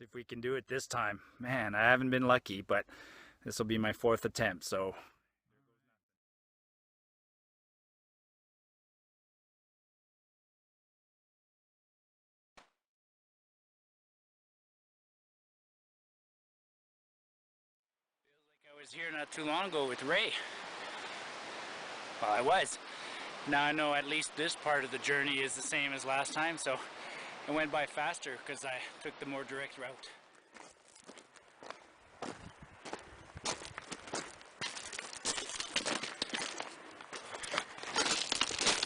See if we can do it this time. Man, I haven't been lucky, but this will be my 4th attempt, so. Feels like I was here not too long ago with Ray. Well, I was. Now I know at least this part of the journey is the same as last time, so it went by faster because I took the more direct route.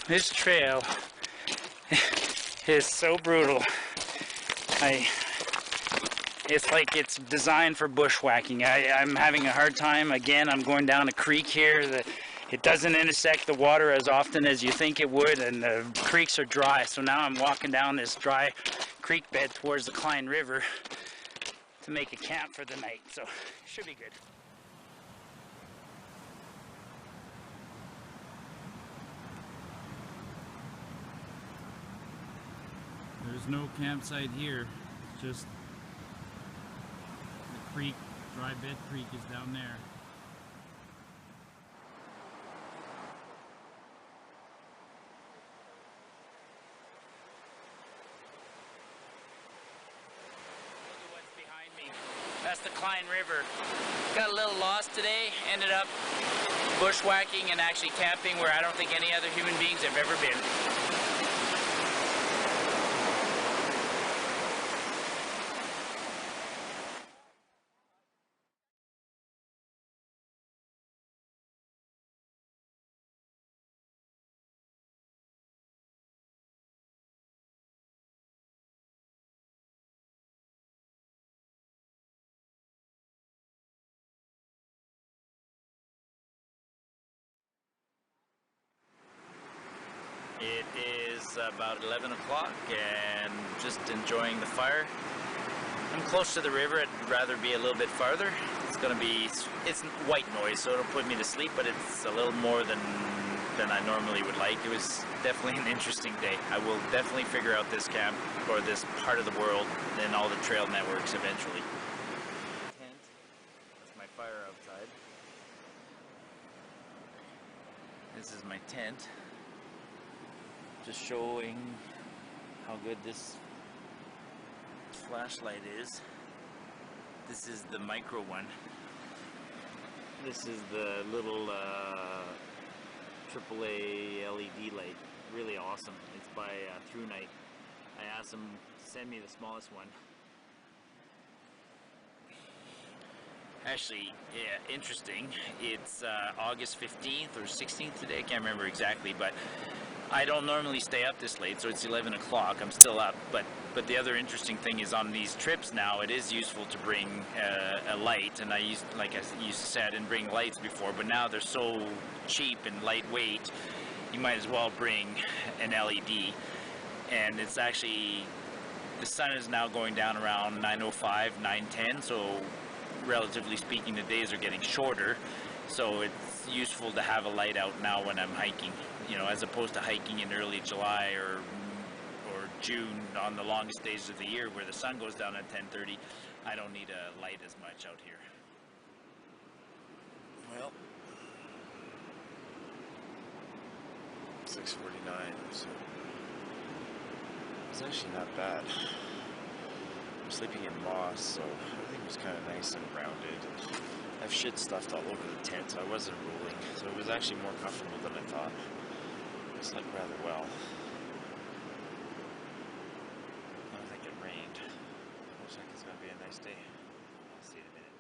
This trail is so brutal. It's like it's designed for bushwhacking. I'm having a hard time. Again, I'm going down a creek here that it doesn't intersect the water as often as you think it would, and the creeks are dry. So now I'm walking down this dry creek bed towards the Cline River to make a camp for the night. So it should be good. There's no campsite here, just the creek, dry bed creek is down there. Look at what's behind me. That's the Cline River. Got a little lost today, ended up bushwhacking and actually camping where I don't think any other human beings have ever been. It is about 11 o'clock and just enjoying the fire. I'm close to the river. I'd rather be a little bit farther. It's white noise, so it'll put me to sleep, but it's a little more than I normally would like. It was definitely an interesting day. I will definitely figure out this camp or this part of the world and all the trail networks eventually. Tent. That's my fire outside. This is my tent. Just showing how good this flashlight is. This is the micro one. This is the little AAA LED light. Really awesome. It's by Through Night. I asked them to send me the smallest one. Actually, yeah, interesting. It's August 15th or 16th today. I can't remember exactly, but I don't normally stay up this late, so it's 11 o'clock. I'm still up, but the other interesting thing is on these trips now, it is useful to bring a light, and like I used to say, I didn't bring lights before, but now they're so cheap and lightweight, you might as well bring an LED. And it's actually, the sun is now going down around 9:05, 9:10, so relatively speaking, the days are getting shorter, so it's useful to have a light out now when I'm hiking. You know, as opposed to hiking in early July or June on the longest days of the year where the sun goes down at 10:30, I don't need a light as much out here. Well, 6:49, so it's actually not bad. I'm sleeping in moss, so everything was kind of nice and rounded. I have shit stuffed all over the tent, so I wasn't rolling, so it was actually more comfortable than I thought. I slept rather well. I don't think it rained. Looks like it's going to be a nice day. I'll see you in a minute.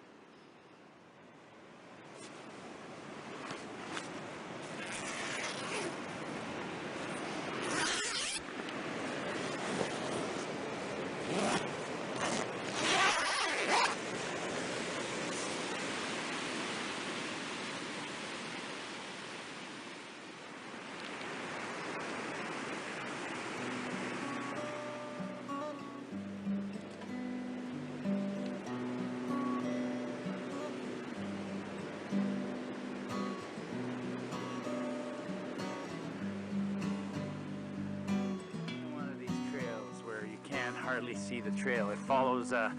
Hardly see the trail. It follows a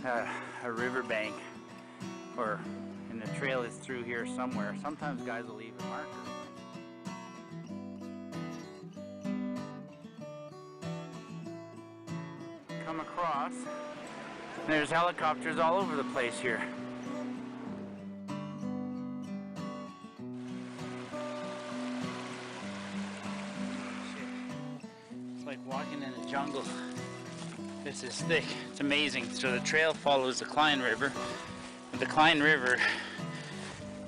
a riverbank, or and the trail is through here somewhere. Sometimes guys will leave a marker. Come across. There's helicopters all over the place here. It's like walking in a jungle. This is thick. It's amazing. So the trail follows the Cline River. The Cline River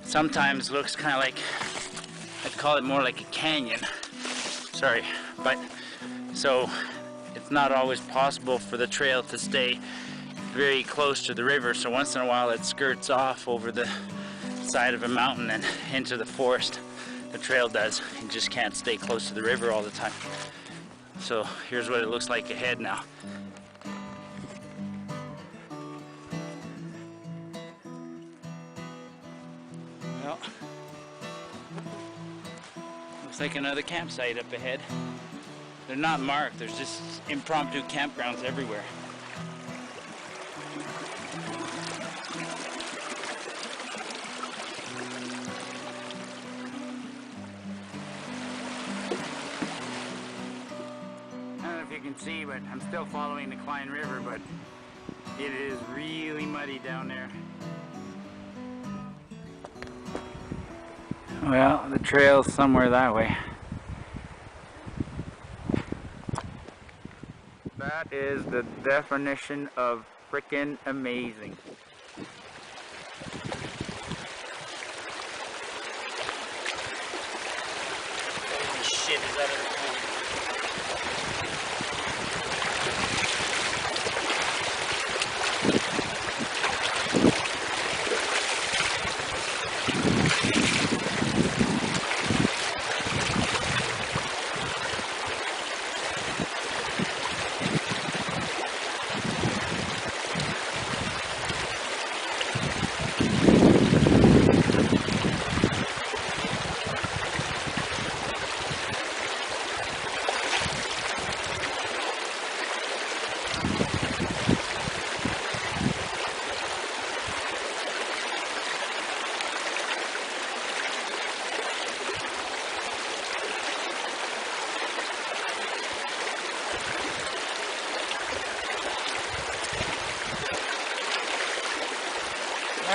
sometimes looks kind of like, I'd call it more like a canyon. Sorry, but so it's not always possible for the trail to stay very close to the river. So once in a while it skirts off over the side of a mountain and into the forest. The trail does. You just can't stay close to the river all the time. So here's what it looks like ahead now. Well, looks like another campsite up ahead. They're not marked, there's just impromptu campgrounds everywhere. I don't know if you can see, but I'm still following the Cline River, but it is really muddy down there. Well, the trail's somewhere that way. That is the definition of frickin' amazing. Holy shit, is that a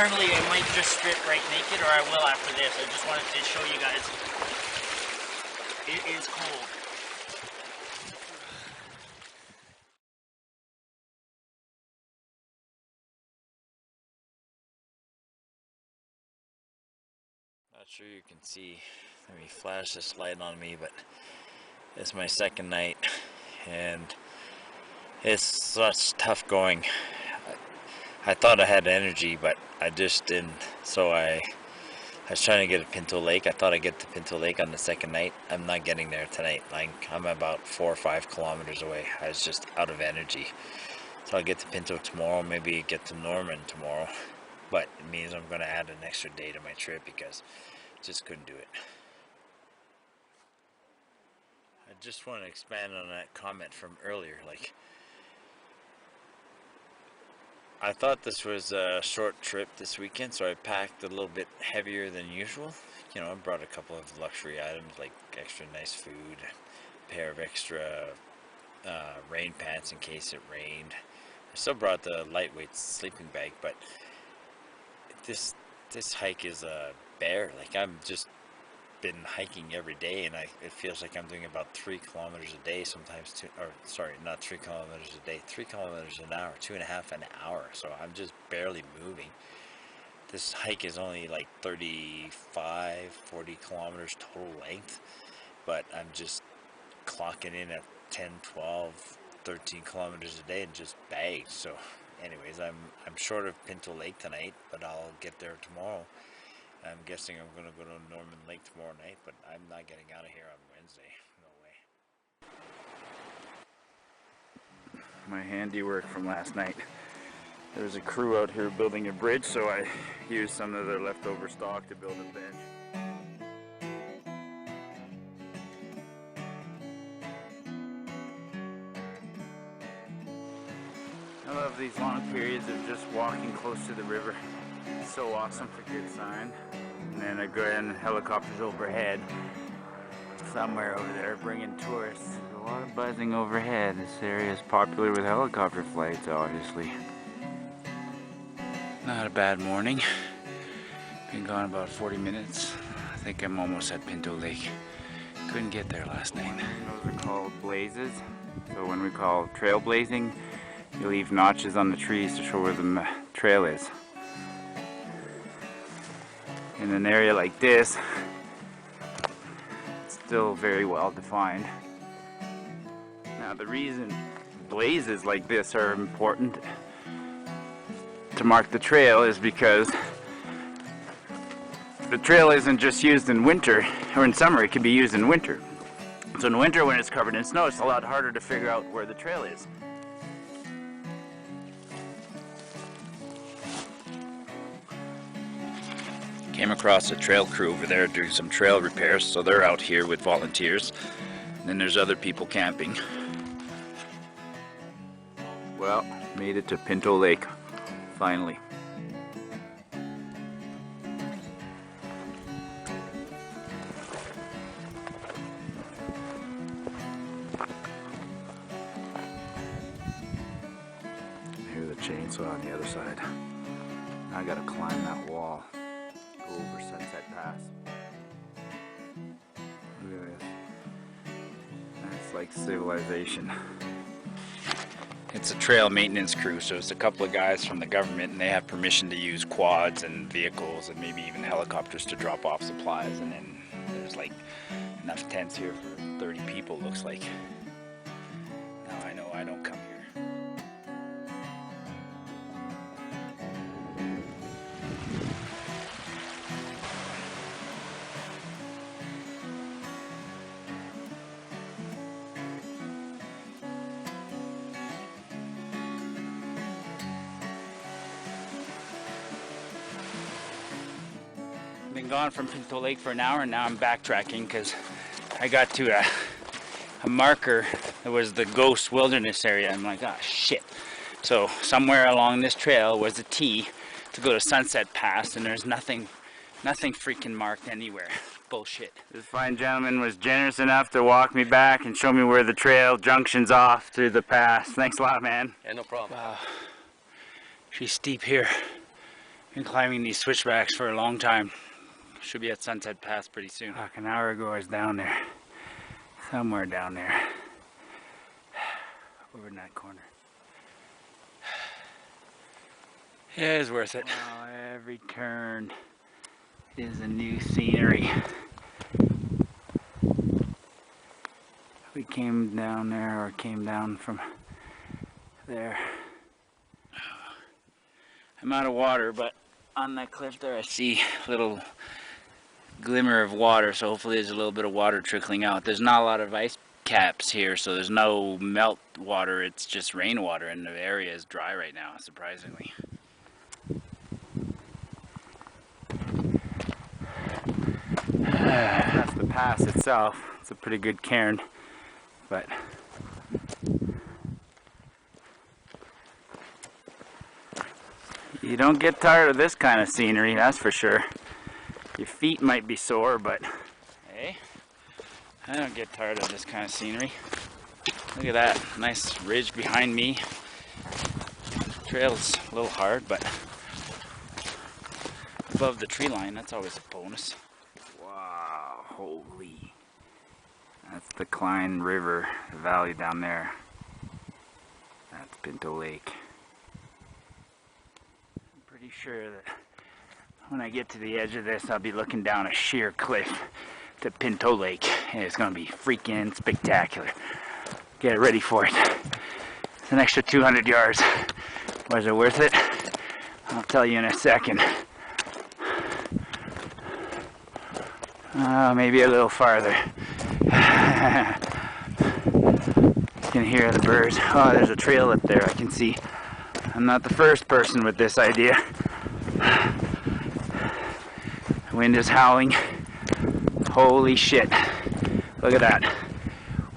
Normally I might just strip right naked, or I will after this. I just wanted to show you guys. It is cold. Not sure you can see. Let me flash this light on me, but it's my second night and it's such tough going. I thought I had energy, but I just didn't. So I was trying to get to Pinto Lake. I thought I'd get to Pinto Lake on the second night. I'm not getting there tonight. Like, I'm about 4 or 5 kilometers away. I was just out of energy. So I'll get to Pinto tomorrow, maybe get to Norman tomorrow. But it means I'm going to add an extra day to my trip because I just couldn't do it. I just want to expand on that comment from earlier. Like, I thought this was a short trip this weekend, so I packed a little bit heavier than usual. You know, I brought a couple of luxury items like extra nice food, a pair of extra rain pants in case it rained. I still brought the lightweight sleeping bag, but this hike is a bear. Like, I'm just been hiking every day, and it feels like I'm doing about 3 kilometers a day sometimes, not 3 kilometers a day, 3 kilometers an hour, 2.5 an hour. So I'm just barely moving. This hike is only like 35, 40 kilometers total length, but I'm just clocking in at 10, 12, 13 kilometers a day and just bagged. So anyways, I'm short of Pinto Lake tonight, but I'll get there tomorrow. I'm guessing I'm going to go to Norman Lake tomorrow night, but I'm not getting out of here on Wednesday. No way. My handiwork from last night. There was a crew out here building a bridge, so I used some of their leftover stock to build a bench. I love these long periods of just walking close to the river. It's so awesome. That's a good sign. And then a grand helicopters overhead. Somewhere over there bringing tourists. There's a lot of buzzing overhead. This area is popular with helicopter flights, obviously. Not a bad morning. Been gone about 40 minutes. I think I'm almost at Pinto Lake. Couldn't get there last night. Those are called blazes. So when we call trail blazing, you leave notches on the trees to show where the trail is. In an area like this, it's still very well defined. Now the reason blazes like this are important to mark the trail is because the trail isn't just used in winter or in summer, it can be used in winter. So in winter when it's covered in snow, it's a lot harder to figure out where the trail is. Came across a trail crew over there doing some trail repairs, so they're out here with volunteers. And then there's other people camping. Well, made it to Pinto Lake, finally. Here's the chainsaw on the other side. I gotta climb that wall. Over Sunset Pass. Look at this. That's like civilization. It's a trail maintenance crew, so it's a couple of guys from the government, and they have permission to use quads and vehicles and maybe even helicopters to drop off supplies. And then there's like enough tents here for 30 people, looks like. Now I know I don't come here. Been gone from Pinto Lake for an hour, and now I'm backtracking because I got to a marker that was the Ghost Wilderness area. I'm like, ah, shit. So somewhere along this trail was a T to go to Sunset Pass, and there's nothing freaking marked anywhere. Bullshit. This fine gentleman was generous enough to walk me back and show me where the trail junctions off through the pass. Thanks a lot, man. Yeah, no problem. Wow. She's steep here. Been climbing these switchbacks for a long time. Should be at Sunset Pass pretty soon. Like an hour ago I was down there. Somewhere down there. Over in that corner. It is worth it. Wow, every turn is a new scenery. We came down there, or came down from there. I'm out of water, but on that cliff there I see a little glimmer of water, so hopefully there's a little bit of water trickling out. There's not a lot of ice caps here, so there's no melt water, it's just rainwater, and the area is dry right now, surprisingly. That's the pass itself. It's a pretty good cairn, but you don't get tired of this kind of scenery, that's for sure. Your feet might be sore, but hey, I don't get tired of this kind of scenery. Look at that nice ridge behind me. Trail's a little hard, but above the tree line, that's always a bonus. Wow, holy. That's the Cline River, the valley down there. That's Pinto Lake. I'm pretty sure that when I get to the edge of this, I'll be looking down a sheer cliff to Pinto Lake, and it's gonna be freaking spectacular. Get ready for it. It's an extra 200 yards. Was it worth it? I'll tell you in a second. Maybe a little farther. You can hear the birds. Oh, there's a trail up there I can see. I'm not the first person with this idea. The wind is howling. Holy shit. Look at that.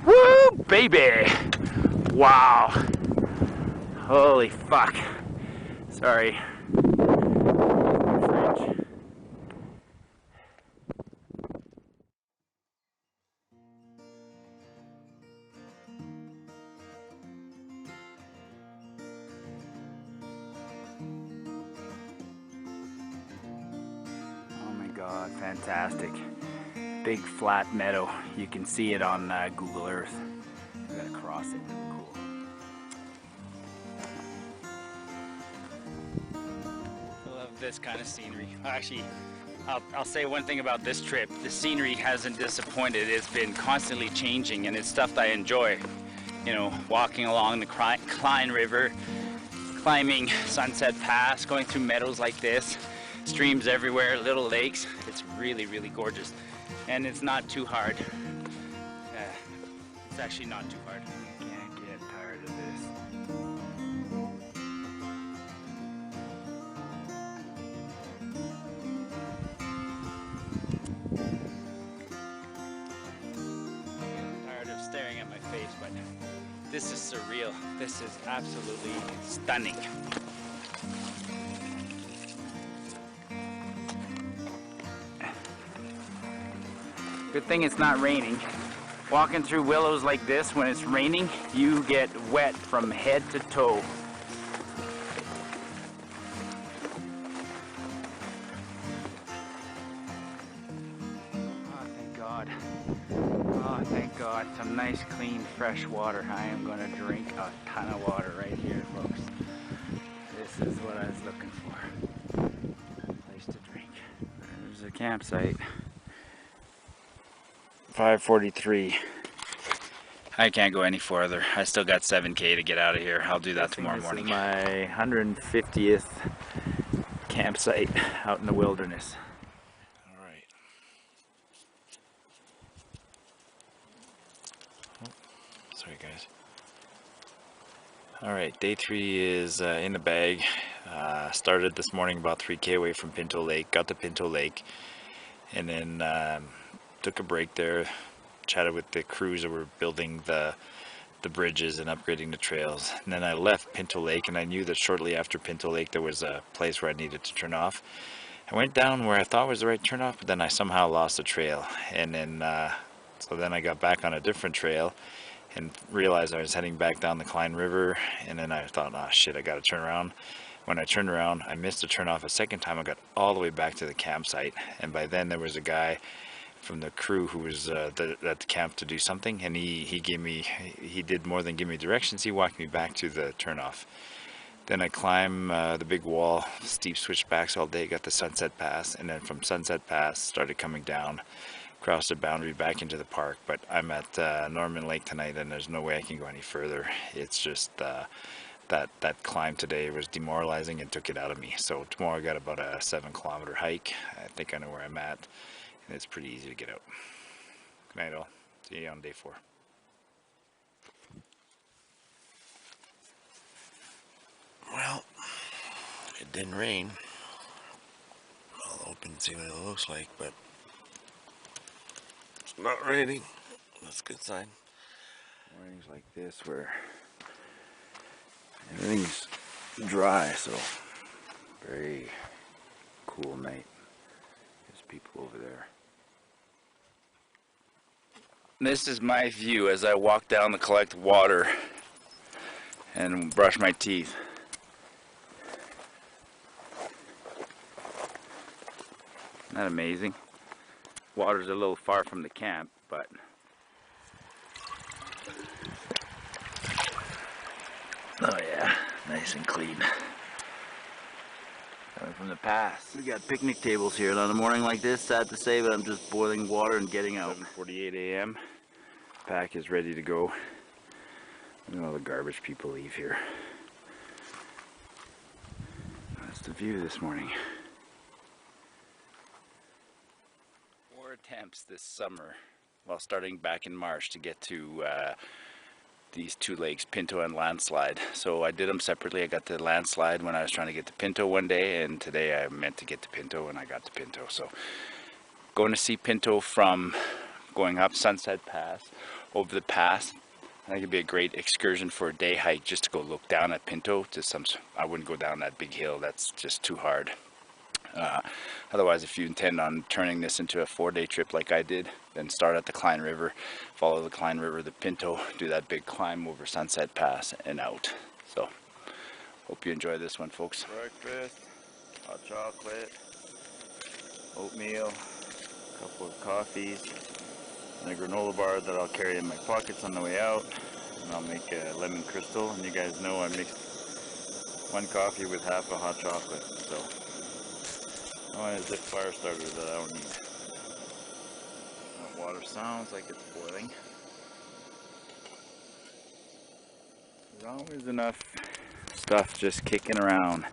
Woo, baby! Wow. Holy fuck. Sorry. French. Oh my god, fantastic. Big flat meadow. You can see it on Google Earth. You gotta cross it. Cool. I love this kind of scenery. Actually, I'll say one thing about this trip. The scenery hasn't disappointed. It's been constantly changing, and it's stuff that I enjoy. You know, walking along the Cline River, climbing Sunset Pass, going through meadows like this, streams everywhere, little lakes. It's really, really gorgeous. And it's not too hard. It's actually not too hard. Can't get tired of this. I'm tired of staring at my face, but this is surreal. This is absolutely stunning. Good thing it's not raining. Walking through willows like this when it's raining, you get wet from head to toe. Oh, thank God. Oh, thank God. Some nice, clean, fresh water. I am going to drink a ton of water right here, folks. This is what I was looking for. Place to drink. There's a campsite. 5:43. I can't go any farther. I still got 7K to get out of here. I'll do that tomorrow morning. This is my 150th campsite out in the wilderness. All right. Oh, sorry, guys. All right, day 3 is in the bag. Started this morning about 3K away from Pinto Lake. Got to Pinto Lake, and then took a break there. Chatted with the crews that were building the bridges and upgrading the trails. And then I left Pinto Lake, and I knew that shortly after Pinto Lake there was a place where I needed to turn off. I went down where I thought was the right turn off, but then I somehow lost the trail. And then so then I got back on a different trail and realized I was heading back down the Cline River. And then I thought, oh shit, I gotta turn around. When I turned around, I missed the turn off a second time. I got all the way back to the campsite, and by then there was a guy from the crew who was at the camp to do something, and he did more than give me directions. He walked me back to the turnoff. Then I climbed the big wall, steep switchbacks all day, got the Sunset Pass, and then from Sunset Pass started coming down, crossed the boundary back into the park. But I'm at Norman Lake tonight, and there's no way I can go any further. It's just that climb today was demoralizing and took it out of me. So tomorrow I got about a 7-kilometer hike. I think I know where I'm at. And it's pretty easy to get out. Good night all. See you on day 4. Well, it didn't rain. I'll open and see what it looks like, but it's not raining. That's a good sign. Mornings like this where everything's dry, so very cool night. There's people over there. This is my view as I walk down to collect water and brush my teeth. Isn't that amazing? Water's a little far from the camp, but oh yeah, nice and clean. Coming from the pass. We got picnic tables here on a morning like this. Sad to say, but I'm just boiling water and getting out. 7:48 a.m. Pack is ready to go. Look at all the garbage people leave here. That's the view this morning. 4 attempts this summer, well, starting back in March, to get to these 2 lakes, Pinto and Landslide. So I did them separately. I got to Landslide when I was trying to get to Pinto one day, and today I meant to get to Pinto and I got to Pinto. So going to see Pinto from going up Sunset Pass, over the pass, I think it'd be a great excursion for a day hike, just to go look down at Pinto. I wouldn't go down that big hill, that's just too hard. Otherwise, if you intend on turning this into a 4-day trip like I did, then start at the Cline River, follow the Cline River, the Pinto, do that big climb over Sunset Pass and out. So, hope you enjoy this one, folks. Breakfast, hot chocolate, oatmeal, a couple of coffees, and a granola bar that I'll carry in my pockets on the way out. And I'll make a lemon crystal, and you guys know I mixed 1 coffee with half a hot chocolate, so I want a zip fire starter that I don't need. That water sounds like it's boiling. There's always enough stuff just kicking around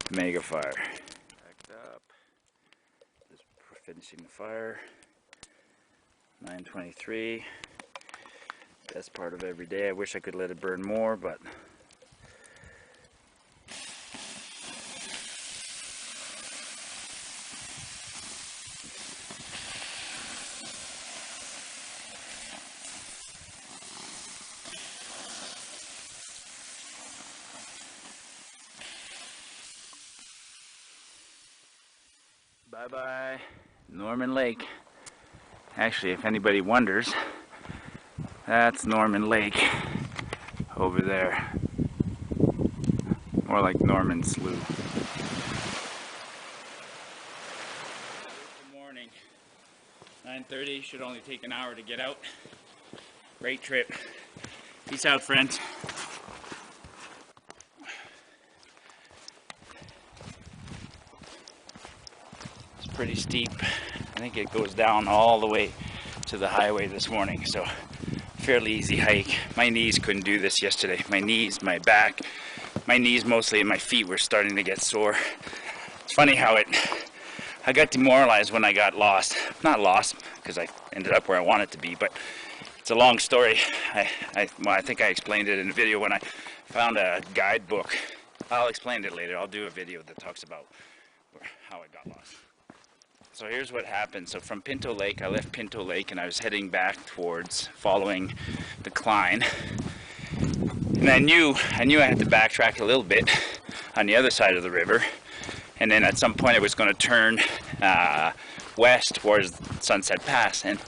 to make a fire. Backed up. Just finishing the fire. 9:23. Best part of every day. I wish I could let it burn more, but bye-bye, Norman Lake. Actually, if anybody wonders, that's Norman Lake over there. More like Norman Slough. Good morning. 9:30, should only take an hour to get out. Great trip. Peace out, friends. Pretty steep. I think it goes down all the way to the highway this morning, so fairly easy hike. My knees couldn't do this yesterday. My knees, my back, my knees mostly, and my feet were starting to get sore. It's funny how I got demoralized when I got lost. Not lost, because I ended up where I wanted to be, but it's a long story. Well, I think I explained it in a video when I found a guidebook. I'll explain it later. I'll do a video that talks about how I got lost. So here's what happened. So from Pinto Lake, I left Pinto Lake and I was heading back towards following the Cline. And I knew I had to backtrack a little bit on the other side of the river. And then at some point I was going to turn west towards Sunset Pass, and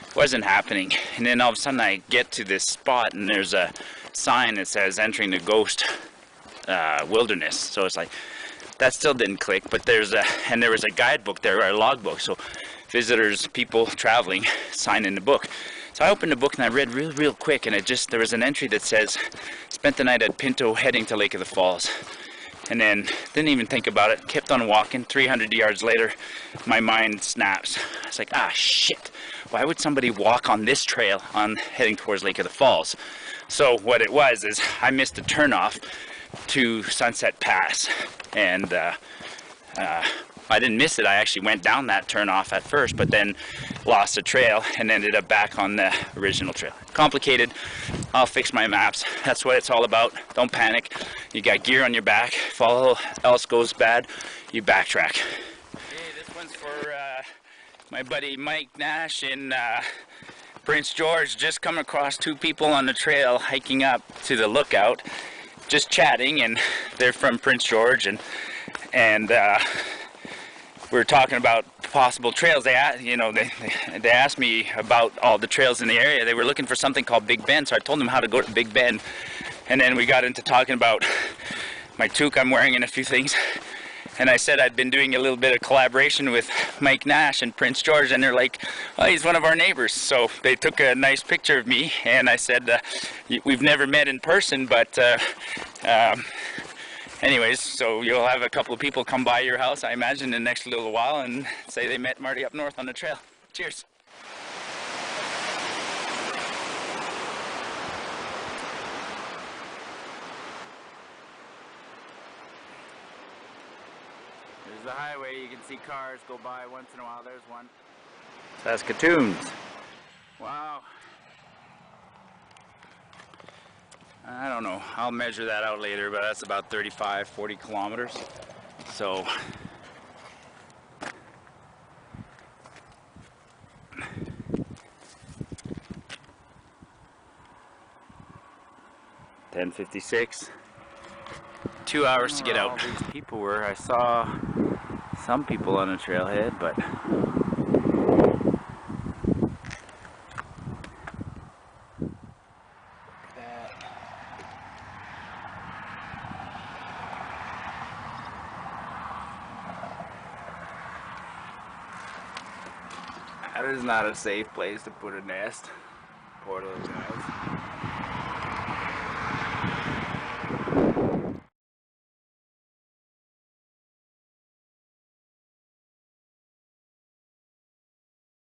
it wasn't happening. And then all of a sudden I get to this spot and there's a sign that says entering the Ghost Wilderness. So it's like, that still didn't click, but there was a guidebook there, or a logbook, so visitors, people traveling, sign in the book. So I opened the book and I read real quick, and there was an entry that says, spent the night at Pinto heading to Lake of the Falls. And then didn't even think about it, kept on walking. 300 yards later, my mind snaps. I was like, ah, shit, why would somebody walk on this trail on heading towards Lake of the Falls? So what it was is I missed a turnoff to Sunset Pass, and I didn't miss it. I actually went down that turnoff at first, but then lost the trail and ended up back on the original trail. Complicated. I'll fix my maps. That's what it's all about. Don't panic. You got gear on your back. If all else goes bad, you backtrack. Okay, this one's for my buddy Mike Nash in Prince George. Just come across 2 people on the trail hiking up to the lookout, just chatting, and they're from Prince George, and we were talking about possible trails. They asked me about all the trails in the area. They were looking for something called Big Bend, so I told them how to go to Big Bend, and then we got into talking about my toque I'm wearing and a few things, and I said I'd been doing a little bit of collaboration with Mike Nash and Prince George, and they're like, oh, he's one of our neighbors. So they took a nice picture of me, and I said, we've never met in person, but anyways, so you'll have a couple of people come by your house, I imagine, in the next little while and say they met Martyupnorth on the trail. Cheers. There's the highway. You can see cars go by once in a while. There's one. Saskatoons. Wow. I don't know. I'll measure that out later, but that's about 35, 40 kilometers. So 10:56. 2 hours to get Where out. all these people were. I saw some people on the trailhead, but that is not a safe place to put a nest. Poor little guys.